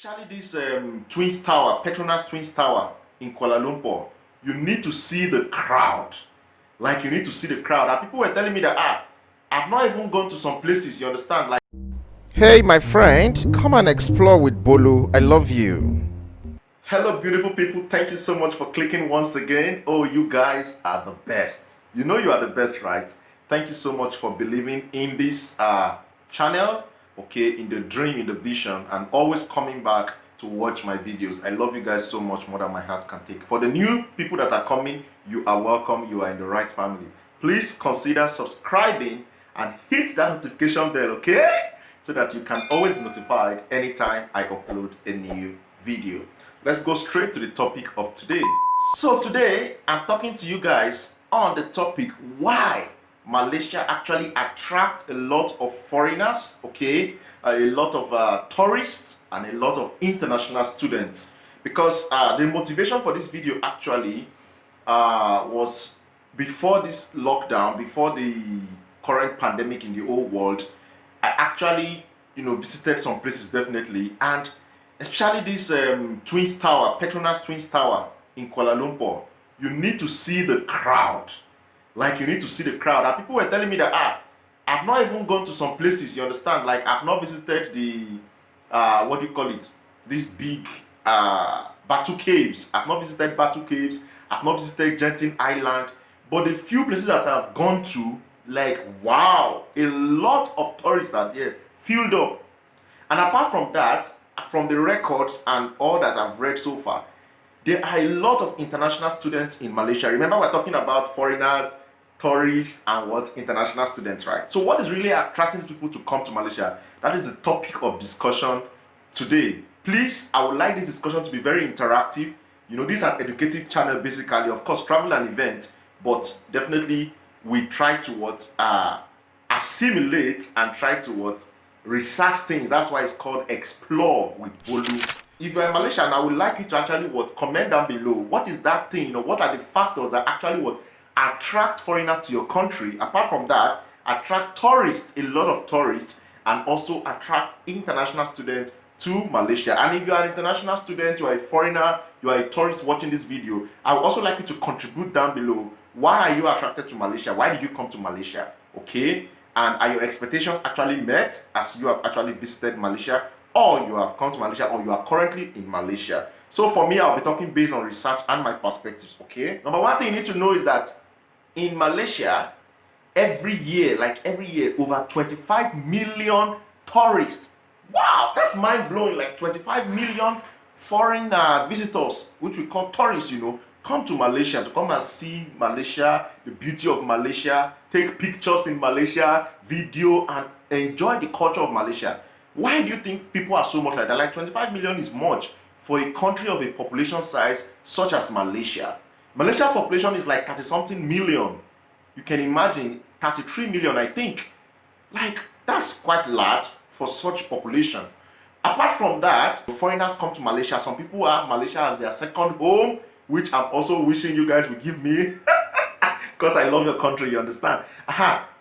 Especially this Twins Tower, Petronas Twins Tower in Kuala Lumpur. You need to see the crowd. Like, you need to see the crowd. And people were telling me that, I've not even gone to some places, you understand? Like, Hey, my friend, come and explore with Bolu. I love you. hello, beautiful people. Thank you so much for clicking once again. Oh, you guys are the best. You know you are the best, right? Thank you so much for believing in this channel, okay, in the dream, in the vision, and always coming back to watch my videos. I love you guys so much, more than my heart can take. For the new people that are coming, you are welcome. You are in the right family. Please consider subscribing and hit that notification bell, okay? So that you can always be notified anytime I upload a new video. Let's go straight to the topic of today. So today, I'm talking to you guys on the topic why Malaysia actually attracts a lot of foreigners, okay, a lot of tourists and a lot of international students. Because the motivation for this video actually was before this lockdown, before the current pandemic in the whole world. I actually, visited some places definitely, and especially this Twins Tower, Petronas Twins Tower in Kuala Lumpur. You need to see the crowd. Like, you need to see the crowd. And people were telling me that, I've not even gone to some places, you understand? Like, I've not visited the, what do you call it? These big Batu Caves. I've not visited Batu Caves. I've not visited Genting Island. But the few places that I've gone to, like, wow, a lot of tourists are there, filled up. And apart from that, from the records and all that I've read so far, there are a lot of international students in Malaysia. Remember, we're talking about foreigners, tourists, and what? International students, right? So what is really attracting people to come to Malaysia? That is the topic of discussion today. Please, I would like this discussion to be very interactive. This is an educative channel basically. Of course, travel and event, but definitely we try to assimilate and try to research things. That's why it's called Explore with Bolu. If you're in Malaysia, and I would like you to actually comment down below. What is that thing? What are the factors that actually attract foreigners to your country? Apart from that, attract tourists, a lot of tourists, and also attract international students to Malaysia. And if you are an international student, you are a foreigner, you are a tourist watching this video, I would also like you to contribute down below. Why are you attracted to Malaysia? Why did you come to Malaysia? Okay? And are your expectations actually met as you have actually visited Malaysia, or you have come to Malaysia, or you are currently in Malaysia? So for me, I'll be talking based on research and my perspectives, okay? Number one thing you need to know is that in Malaysia, every year, over 25 million tourists. Wow, that's mind-blowing. Like 25 million foreign visitors, which we call tourists, come to Malaysia to come and see Malaysia, the beauty of Malaysia, take pictures in Malaysia, video, and enjoy the culture of Malaysia. Why do you think people are so much like that? Like 25 million is much for a country of a population size such as Malaysia. Malaysia's population is like 30 something million. You can imagine 33 million, I think. Like, that's quite large for such population. Apart from that, foreigners come to Malaysia. Some people have Malaysia as their second home, which I'm also wishing you guys would give me because I love your country, you understand?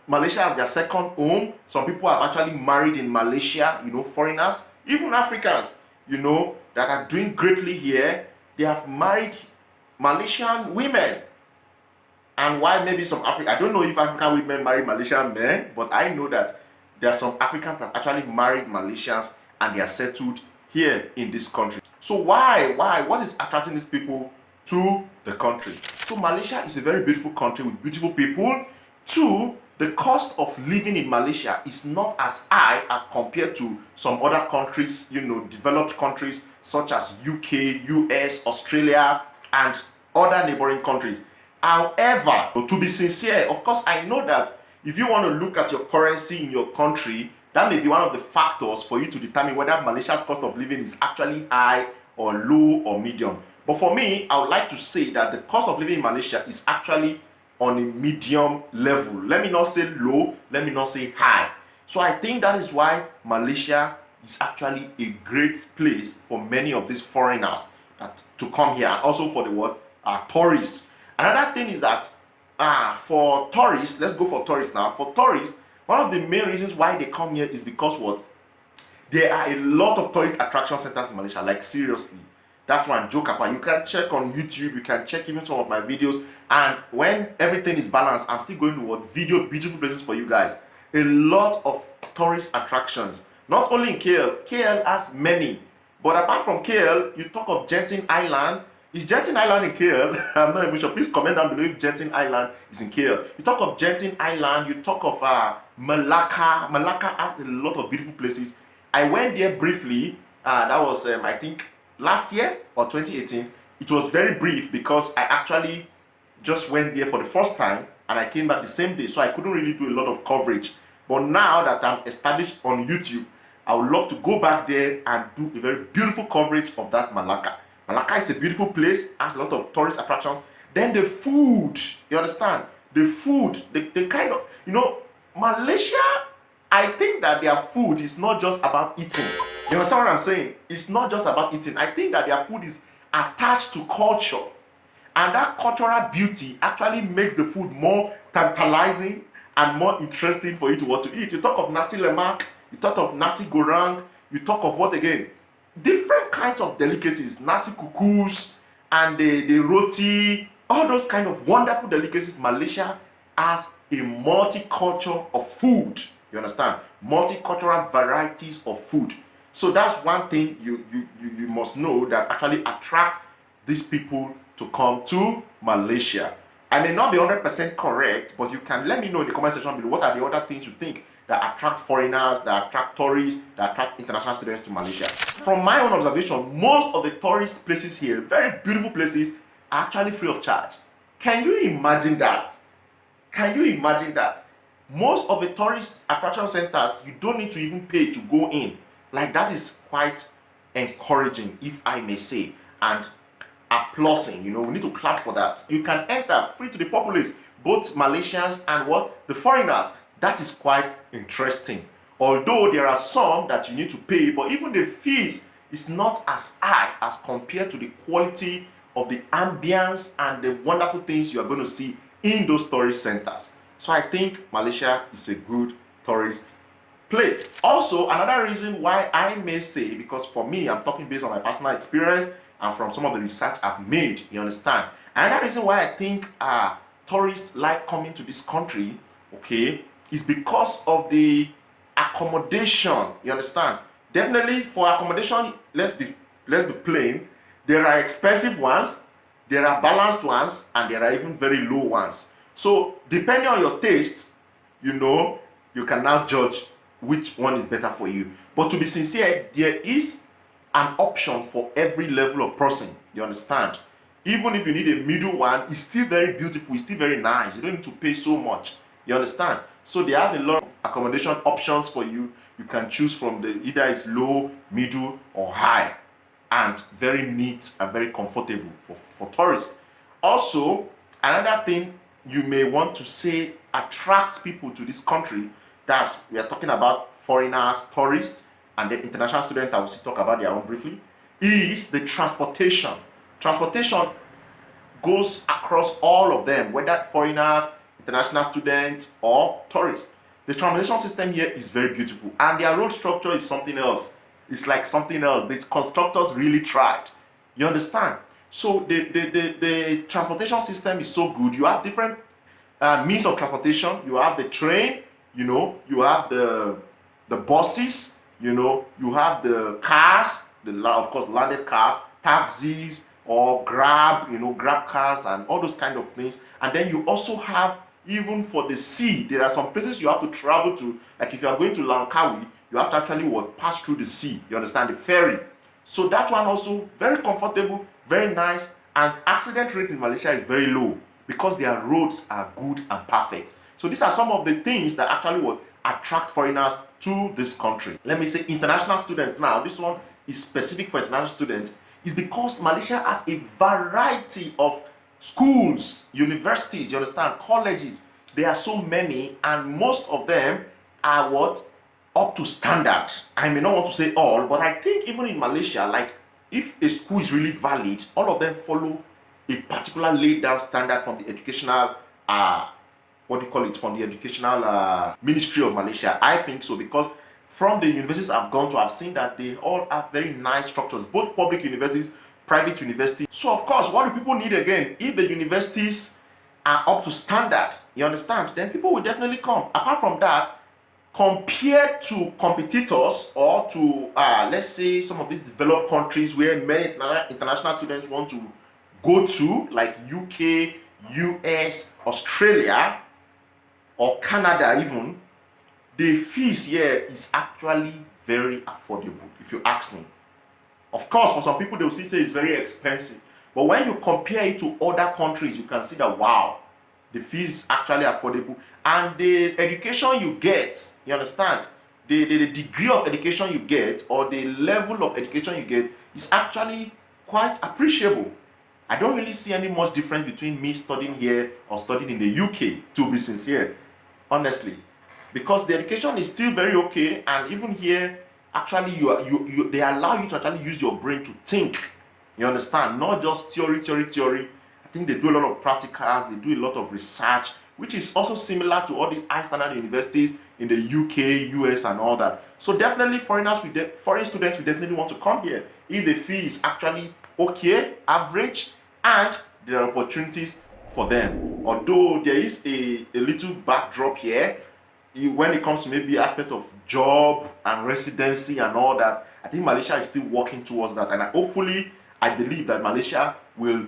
Malaysia as their second home. Some people have actually married in Malaysia, foreigners, even Africans, that are doing greatly here. They have married Malaysian women. And why maybe some I don't know if African women marry Malaysian men, but I know that there are some Africans that actually married Malaysians and they are settled here in this country. So why? What is attracting these people to the country? So Malaysia is a very beautiful country with beautiful people. Two, the cost of living in Malaysia is not as high as compared to some other countries, developed countries such as UK, US, Australia, and other neighboring countries. However, to be sincere, of course, I know that if you want to look at your currency in your country, that may be one of the factors for you to determine whether Malaysia's cost of living is actually high or low or medium. But for me, I would like to say that the cost of living in Malaysia is actually on a medium level. Let me not say low, let me not say high. So I think that is why Malaysia is actually a great place for many of these foreigners to come here, and also for the tourists. Another thing is that for tourists, let's go for tourists now. For tourists, one of the main reasons why they come here is because There are a lot of tourist attraction centers in Malaysia, like seriously. That one, joke apart. You can check on YouTube, you can check even some of my videos. And when everything is balanced, I'm still going to video beautiful places for you guys. A lot of tourist attractions. Not only in KL, KL has many. But apart from KL, you talk of Genting Island. Is Genting Island in KL? I'm not even sure. Please comment down below if Genting Island is in KL. You talk of Genting Island, you talk of Malacca. Malacca has a lot of beautiful places. I went there briefly. That was, I think, last year or 2018. It was very brief because I actually just went there for the first time and I came back the same day. So I couldn't really do a lot of coverage. But now that I'm established on YouTube, I would love to go back there and do a very beautiful coverage of that Malacca. Malacca is a beautiful place, has a lot of tourist attractions. Then the food, you understand? The food, the kind of, Malaysia, I think that their food is not just about eating. You understand what I'm saying? It's not just about eating. I think that their food is attached to culture. And that cultural beauty actually makes the food more tantalizing and more interesting for you to want to eat. You talk of nasi lemak, you talk of nasi goreng, you talk of what again? Different kinds of delicacies, nasi kukus and the roti, all those kind of wonderful delicacies. Malaysia has a multicultural of food. You understand? Multicultural varieties of food. So that's one thing you must know that actually attract these people to come to Malaysia. I may not be 100% correct, but you can let me know in the comment section below what are the other things you think that attract foreigners, that attract tourists, that attract international students to Malaysia. From my own observation, most of the tourist places here, very beautiful places, are actually free of charge. Can you imagine that? Can you imagine that? Most of the tourist attraction centers, you don't need to even pay to go in. Like, that is quite encouraging, if I may say, and applauding. We need to clap for that. You can enter free to the populace, both Malaysians and the foreigners. That is quite interesting. Although there are some that you need to pay, but even the fees is not as high as compared to the quality of the ambience and the wonderful things you are going to see in those tourist centers. So I think Malaysia is a good tourist place. Also, another reason why I may say, because for me, I'm talking based on my personal experience and from some of the research I've made, you understand? Another reason why I think tourists like coming to this country, okay, is because of the accommodation, you understand? Definitely for accommodation, let's be plain, there are expensive ones, there are balanced ones, and there are even very low ones. So depending on your taste, you can now judge which one is better for you. But to be sincere, there is an option for every level of person, you understand? Even if you need a middle one, it's still very beautiful, it's still very nice. You don't need to pay so much, you understand? So they have a lot of accommodation options for you. You can choose from either it's low, middle, or high, and very neat and very comfortable for tourists. Also, another thing you may want to say attracts people to this country, we are talking about foreigners, tourists, and then international students, I will talk about their own briefly, is the transportation. Transportation goes across all of them, whether foreigners, international students, or tourists. The transportation system here is very beautiful, and their road structure is something else. It's like something else. The constructors really tried. You understand? So the transportation system is so good. You have different means of transportation. You have the train, you have the buses, you have the cars, of course landed cars, taxis, or Grab, Grab cars and all those kind of things. And then you also have, even for the sea, there are some places you have to travel to. Like if you are going to Langkawi, you have to actually pass through the sea. You understand? The ferry. So that one also very comfortable, very nice, and accident rate in Malaysia is very low because their roads are good and perfect. So these are some of the things that actually attract foreigners to this country. Let me say international students now. This one is specific for international students. Is because Malaysia has a variety of schools, universities, you understand, colleges. There are so many, and most of them are up to standard. I may not want to say all, but I think even in Malaysia, like if a school is really valid, all of them follow a particular laid down standard from the educational from the educational ministry of Malaysia. I think so, because from the universities I've gone to, I've seen that they all have very nice structures, both public universities, private universities. So of course, what do people need again? If the universities are up to standard, you understand, then people will definitely come. Apart from that, compared to competitors or to let's say some of these developed countries where many international students want to go to, like UK, US, Australia, or Canada even, the fees here is actually very affordable, if you ask me. Of course, for some people, they will still say it's very expensive. But when you compare it to other countries, you can see that, wow, the fees is actually affordable. And the education you get, you understand, the degree of education you get, or the level of education you get, is actually quite appreciable. I don't really see any much difference between me studying here or studying in the UK, to be sincere, honestly, because the education is still very okay. And even here, actually, they allow you to actually use your brain to think, you understand, not just theory. I think they do a lot of practicals, they do a lot of research, which is also similar to all these high standard universities in the UK, US, and all that. So definitely foreign students will definitely want to come here if the fee is actually okay, average, and there are opportunities for them. Although there is a little backdrop here when it comes to maybe aspect of job and residency and all that. I think Malaysia is still working towards that, and hopefully I believe that Malaysia will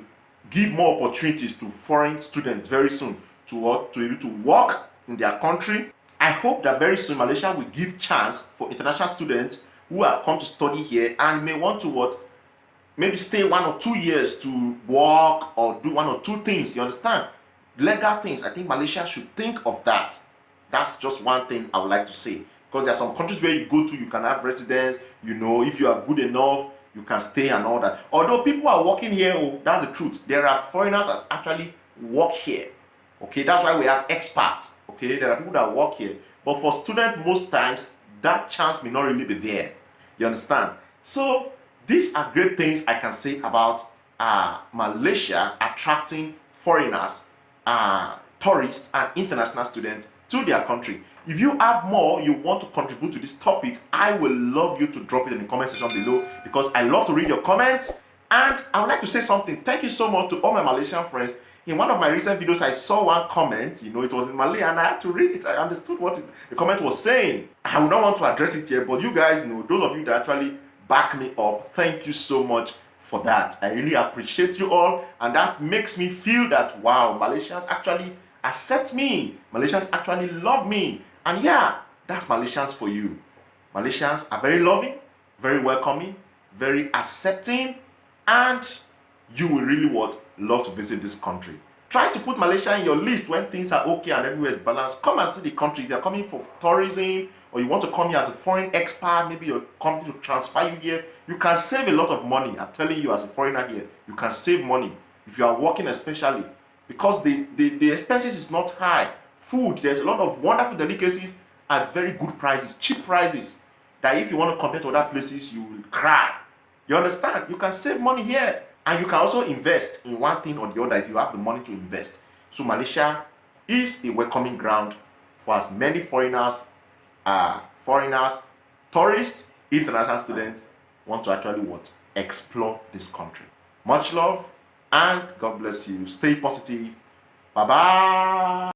give more opportunities to foreign students very soon to work, to able to work in their country. I hope that very soon Malaysia will give chance for international students who have come to study here and may want to what, maybe stay 1 or 2 years to work or do 1 or 2 things, you understand, legal things. I think Malaysia should think of that. That's just one thing I would like to say, because there are some countries where you go to, you can have residence, you know, if you are good enough, you can stay and all that. Although people are working here, oh, that's the truth, there are foreigners that actually work here. Okay, that's why we have expats. Okay, there are people that work here, but for students, most times that chance may not really be there, you understand. So these are great things I can say about Malaysia attracting foreigners, tourists, and international students to their country. If you have more you want to contribute to this topic, I will love you to drop it in the comment section below, because I love to read your comments. And I would like to say something. Thank you so much to all my Malaysian friends. In one of my recent videos, I saw one comment, you know, it was in Malay, and I had to read it. I understood what the comment was saying. I would not want to address it here, but you guys know, those of you that actually back me up, thank you so much for that. I really appreciate you all, and that makes me feel that, wow, Malaysians actually accept me. Malaysians actually love me. And yeah, that's Malaysians for you. Malaysians are very loving, very welcoming, very accepting, and you will really love to visit this country. Try to put Malaysia in your list when things are okay and everywhere is balanced. Come and see the country. If you're coming for tourism, or you want to come here as a foreign expat, maybe your company to transfer you here, you can save a lot of money. I'm telling you, as a foreigner here, you can save money if you are working, especially because the expenses is not high. Food, there's a lot of wonderful delicacies at very good prices, cheap prices, that if you want to compare to other places, you will cry. You understand? You can save money here, and you can also invest in one thing or the other if you have the money to invest. So Malaysia is a welcoming ground for as many foreigners, tourists, international students want to actually explore this country. Much love, and God bless you. Stay positive. Bye bye.